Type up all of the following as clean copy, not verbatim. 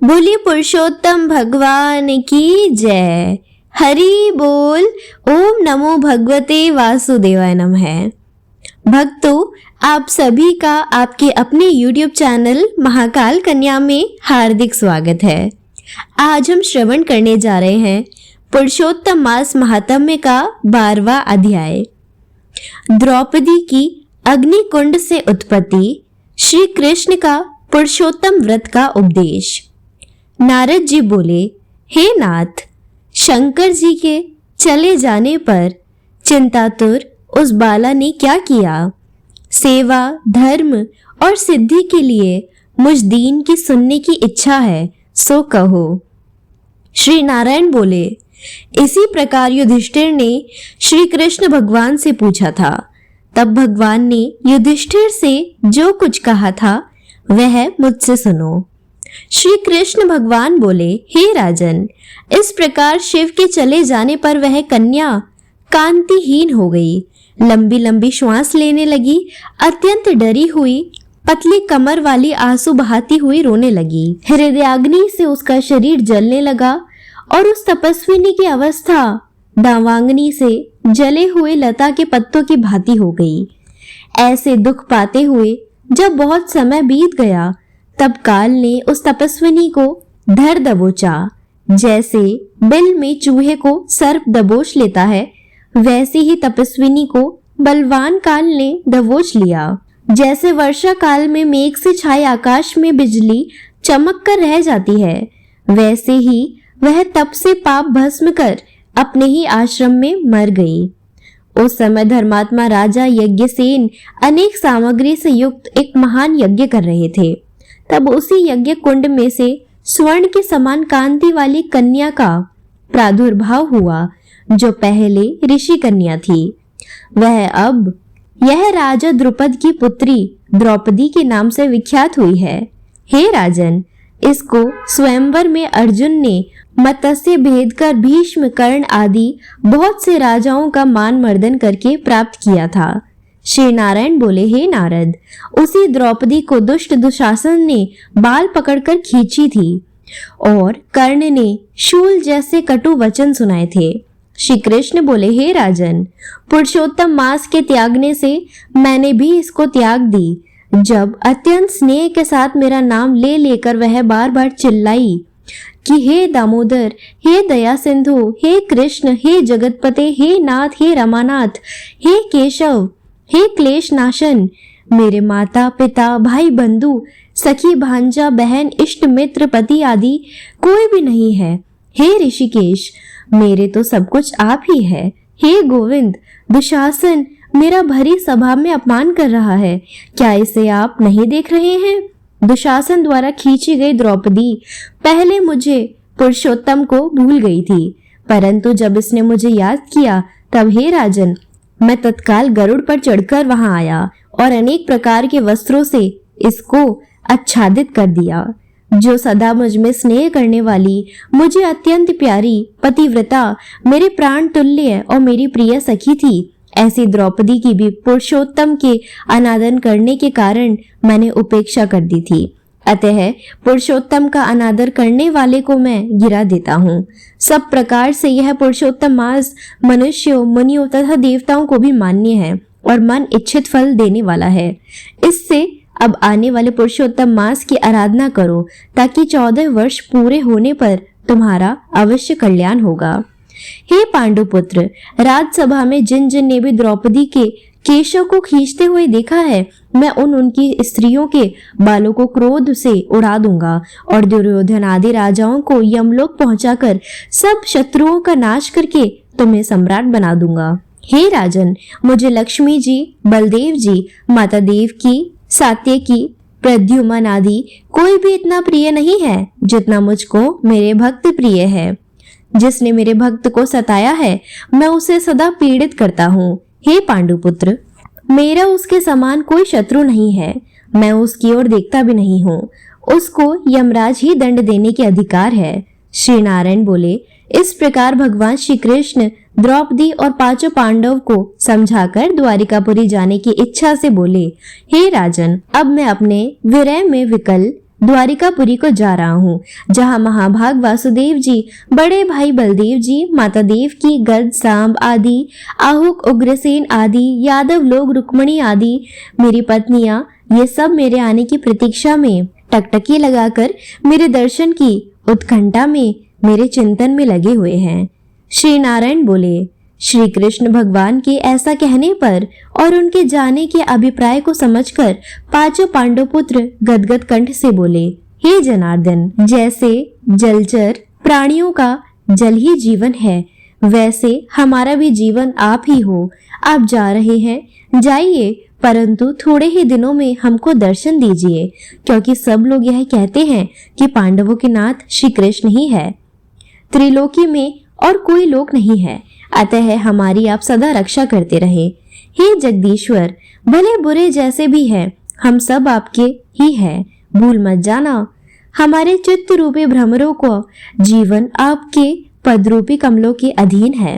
बोलिए पुरुषोत्तम भगवान की जय। हरि बोल। ओम नमो भगवते वासुदेवाय नमः। भक्तों, आप सभी का आपके अपने YouTube चैनल महाकाल कन्या में हार्दिक स्वागत है। आज हम श्रवण करने जा रहे हैं पुरुषोत्तम मास महात्म्य का 12वां अध्याय। द्रौपदी की अग्निकुंड से उत्पत्ति, श्री कृष्ण का पुरुषोत्तम व्रत का उपदेश। नारद जी बोले, हे नाथ, शंकर जी के चले जाने पर चिंतातुर उस बाला ने क्या किया? सेवा, धर्म और सिद्धि के लिए मुझ दीन की सुनने की इच्छा है, सो कहो। श्री नारायण बोले, इसी प्रकार युधिष्ठिर ने श्री कृष्ण भगवान से पूछा था। तब भगवान ने युधिष्ठिर से जो कुछ कहा था वह मुझसे सुनो। श्री कृष्ण भगवान बोले, हे राजन, इस प्रकार शिव के चले जाने पर वह कन्या कांतिहीन हो गई, लंबी लंबी श्वास लेने लगी, अत्यंत डरी हुई, पतली कमर वाली आंसू बहाती हुई रोने लगी। हृदयाग्नि से उसका शरीर जलने लगा और उस तपस्विनी की अवस्था दावांगनी से जले हुए लता के पत्तों की भांति हो गई। ऐसे दुख पाते हुए जब बहुत समय बीत गया, तब काल ने उस तपस्विनी को धर दबोचा। जैसे बिल में चूहे को सर्प दबोच लेता है, वैसे ही तपस्विनी को बलवान काल ने दबोच लिया। जैसे वर्षा काल में मेघ से छाए आकाश में बिजली चमक कर रह जाती है, वैसे ही वह तप से पाप भस्म कर अपने ही आश्रम में मर गई। उस समय धर्मात्मा राजा यज्ञसेन अनेक सामग्री से युक्त एक महान यज्ञ कर रहे थे। तब उसी यज्ञ कुंड में से स्वर्ण के समान कांति वाली कन्या का प्रादुर्भाव हुआ, जो पहले ऋषि कन्या थी। वह अब यह राजा द्रुपद की पुत्री द्रौपदी के नाम से विख्यात हुई है। हे राजन, इसको स्वयंवर में अर्जुन ने मत्स्य भेद कर भीष्म, कर्ण आदि बहुत से राजाओं का मान मर्दन करके प्राप्त किया था। श्री नारायण बोले, हे नारद, उसी द्रौपदी को दुष्ट दुशासन ने बाल पकड़कर खींची थी और कर्ण ने शूल जैसे कटु वचन सुनाए थे। श्री कृष्ण बोले, हे राजन, पुरुषोत्तम मास के त्यागने से मैंने भी इसको त्याग दी। जब अत्यंत स्नेह के साथ मेरा नाम ले लेकर वह बार बार चिल्लाई कि हे दामोदर, हे दया सिंधु, हे कृष्ण, हे जगतपते, हे नाथ, हे रमानाथ, हे केशव, हे क्लेश नाशन, मेरे माता पिता, भाई बंधु, सखी भांजा, बहन, इष्ट मित्र, पति आदि कोई भी नहीं है। हे ऋषिकेश, मेरे तो सब कुछ आप ही है। हे गोविंद, दुशासन मेरा भरी सभा में अपमान कर रहा है, क्या इसे आप नहीं देख रहे हैं? दुशासन द्वारा खींची गई द्रौपदी पहले मुझे पुरुषोत्तम को भूल गई थी, परंतु जब इसने मुझे याद किया, तब हे राजन, मैं तत्काल गरुड़ पर चढ़कर वहां आया और अनेक प्रकार के वस्त्रों से इसको आच्छादित कर दिया। जो सदा मुझ में स्नेह करने वाली, मुझे अत्यंत प्यारी, पतिव्रता, मेरे प्राण तुल्य और मेरी प्रिय सखी थी, ऐसी द्रौपदी की भी पुरुषोत्तम के अनादर करने के कारण मैंने उपेक्षा कर दी थी। अतः पुरुषोत्तम का अनादर करने वाले को मैं गिरा देता हूँ। सब प्रकार से यह पुरुषोत्तम मास मनुष्यों, मुनियों तथा देवताओं को भी मान्य है और मन इच्छित फल देने वाला है। इससे अब आने वाले पुरुषोत्तम मास की आराधना करो, ताकि 14 वर्ष पूरे होने पर तुम्हारा अवश्य कल्याण होगा। हे पांडुपुत्र, राजसभा में जिन जिन ने भी द्रौपदी के केशव को खींचते हुए देखा है, मैं उनकी स्त्रियों के बालों को क्रोध से उड़ा दूंगा और दुर्योधन आदि राजाओं को यमलोक पहुंचाकर सब शत्रुओं का नाश करके तुम्हें सम्राट बना दूंगा। हे राजन, मुझे लक्ष्मी जी, बलदेव जी, माता देवकी, सात्यकी, प्रद्युम्न आदि कोई भी इतना प्रिय नहीं है जितना मुझको मेरे भक्त प्रिय है। जिसने मेरे भक्त को सताया है, मैं उसे सदा पीड़ित करता हूँ। हे पांडुपुत्र, मेरा उसके समान कोई शत्रु नहीं है, मैं उसकी ओर देखता भी नहीं हूँ। उसको यमराज ही दंड देने के अधिकार है। श्री नारायण बोले, इस प्रकार भगवान श्री कृष्ण द्रौपदी और 5 पांडव को समझाकर द्वारिकापुरी जाने की इच्छा से बोले, हे राजन, अब मैं अपने विरह में विकल द्वारिकापुरी को जा रहा हूँ, जहाँ महाभाग वासुदेव जी, बड़े भाई बलदेव जी, माता देव की गद सांब आदि, आहुक उग्रसेन आदि, यादव लोग, रुक्मणी आदि, मेरी पत्नियां, ये सब मेरे आने की प्रतीक्षा में टकटकी लगाकर मेरे दर्शन की उत्कंठा में मेरे चिंतन में लगे हुए हैं। श्री नारायण बोले। श्री कृष्ण भगवान के ऐसा कहने पर और उनके जाने के अभिप्राय को समझकर पांचों पांडव पुत्र गदगद कंठ से बोले, हे जनार्दन, जैसे जलचर प्राणियों का जल ही जीवन है, वैसे हमारा भी जीवन आप ही हो। आप जा रहे हैं, जाइए, परंतु थोड़े ही दिनों में हमको दर्शन दीजिए, क्योंकि सब लोग यह कहते हैं कि पांडवों के नाथ श्री कृष्ण ही है, त्रिलोकी में और कोई लोक नहीं है, अतः हमारी आप सदा रक्षा करते रहे। हे जगदीश्वर, भले बुरे जैसे भी हैं, हम सब आपके ही हैं, भूल मत जाना। हमारे चित्त रूपी भ्रमरों को जीवन आपके पद रूपी कमलों के अधीन है।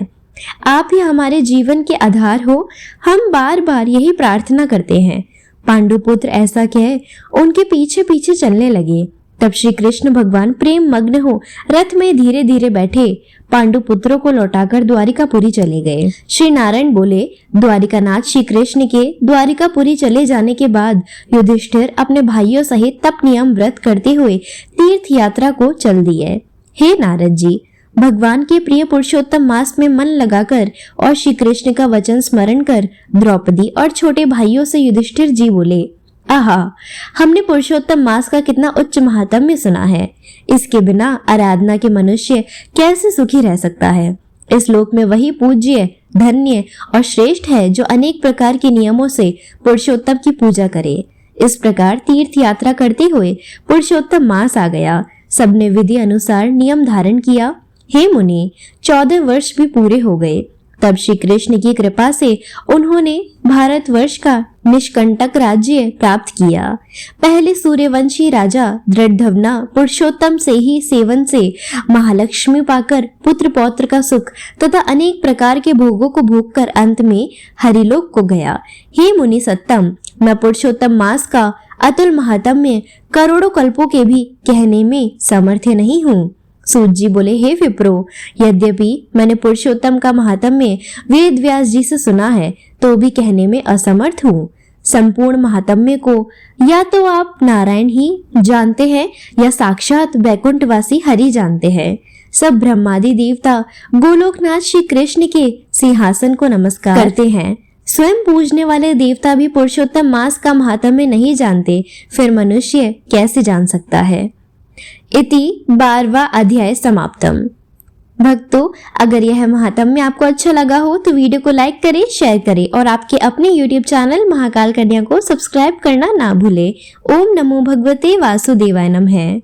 आप ही हमारे जीवन के आधार हो, हम बार बार यही प्रार्थना करते हैं। पांडुपुत्र ऐसा कह उनके पीछे पीछे चलने लगे। तब श्री कृष्ण भगवान प्रेम मग्न हो रथ में धीरे धीरे बैठे पांडु पुत्रों को लौटाकर द्वारिकापुरी चले गए। श्री नारायण बोले, द्वारिकानाथ श्री कृष्ण के द्वारिकापुरी चले जाने के बाद युधिष्ठिर अपने भाइयों सहित तप नियम व्रत करते हुए तीर्थ यात्रा को चल दिए। हे नारद जी, भगवान के प्रिय पुरुषोत्तम मास में मन लगाकर और श्री कृष्ण का वचन स्मरण कर द्रौपदी और छोटे भाइयों से युधिष्ठिर जी बोले, आहा, हमने पुरुषोत्तम मास का कितना उच्च महात्म्य सुना है। इसके बिना आराधना के मनुष्य कैसे सुखी रह सकता है। इस लोक में वही पूज्य, धन्य और श्रेष्ठ है जो अनेक प्रकार के नियमों से पुरुषोत्तम की पूजा करे। इस प्रकार तीर्थ यात्रा करते हुए पुरुषोत्तम मास आ गया। सबने विधि अनुसार नियम धारण किया। हे मुनि, 14 वर्ष भी पूरे हो गए। तब श्री कृष्ण की कृपा से उन्होंने भारतवर्ष का निष्कंटक राज्य प्राप्त किया। पहले सूर्यवंशी राजा दृढ़धवना पुरुषोत्तम से ही सेवन से महालक्ष्मी पाकर पुत्र पौत्र का सुख तथा अनेक प्रकार के भोगों को भोग कर अंत में हरिलोक को गया। हे मुनि सत्तम, मैं पुरुषोत्तम मास का अतुल महात्म्य करोड़ों कल्पों के भी कहने में समर्थ नहीं हूँ। सूत जी बोले, हे विप्रो, यद्यपि मैंने पुरुषोत्तम का महात्म्य वेद व्यास जी से सुना है, तो भी कहने में असमर्थ हूँ। संपूर्ण महात्म्य को या तो आप नारायण ही जानते हैं या साक्षात वैकुंठवासी हरि जानते हैं। सब ब्रह्मादि देवता गोलोकनाथ श्री कृष्ण के सिंहासन को नमस्कार करते हैं। स्वयं पूजने वाले देवता भी पुरुषोत्तम मास का महात्म्य नहीं जानते, फिर मनुष्य कैसे जान सकता है। इति 12वां अध्याय समाप्तम। भक्तों, अगर यह महात्म्य आपको अच्छा लगा हो तो वीडियो को लाइक करें, शेयर करें और आपके अपने YouTube चैनल महाकाल कन्या को सब्सक्राइब करना ना भूलें। ओम नमो भगवते वासुदेवाय नमः।